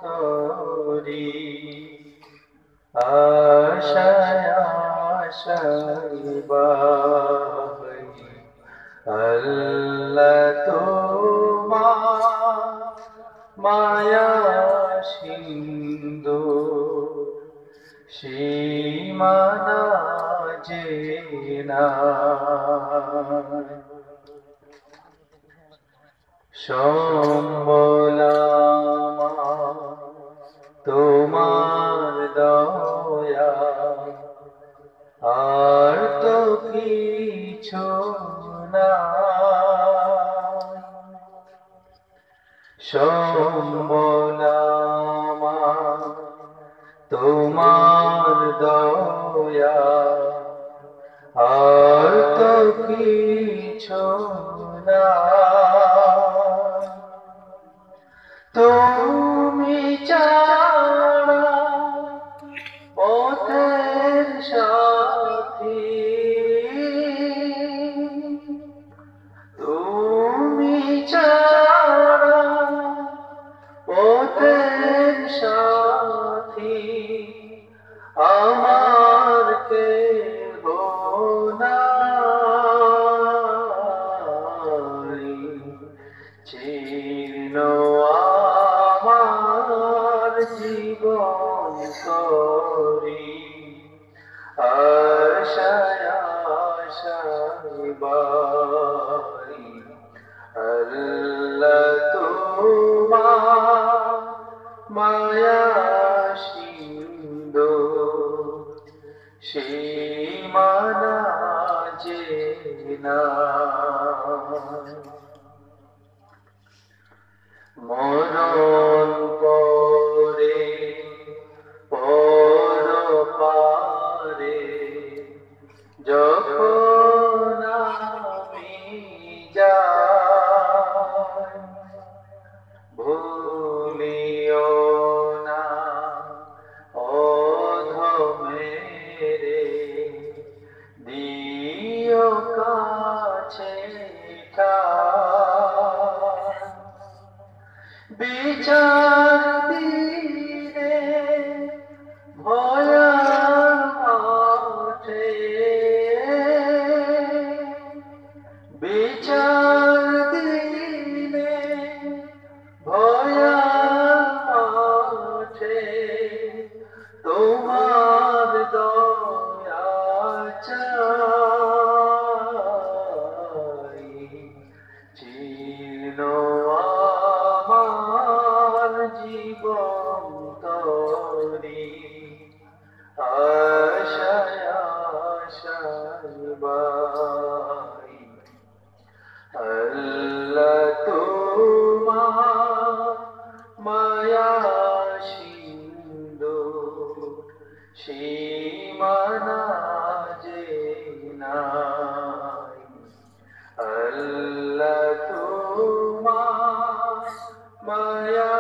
তরি আশায় আশায় বাহি আল্লাহ তোমার মায়া সিন্ধু সীমানা যে নাই সম্বল আমার তোমার দয়া আর তো কিছু নাই সম্বল আমার তোমার দয়া আর তো কিছু নাই তুমি ছাড়া পথের সাথী তুমি ছাড়া পথের সাথী আমার কেহ নাই চির আমার জীবন করি আশায় আশায় বাড়ি আল্লাহ তোমার মায়া সিন্ধু সীমানা যে নাই মরণ পরে পরপারে যখন আমি যাই ভুলিও না অধমেরে দিও কাছে ঠাই বিচার দিনে ভয়াল মাঠে বিচার দিনে ভয়াল মাঠে তোমার দয়া চাই চির আমার জীবন তরি আশায় আশায় বাড়ি আল্লাহ তোমার মায়া সিন্ধু সীমানা যে নাই আল্লাহ তোমার মায়া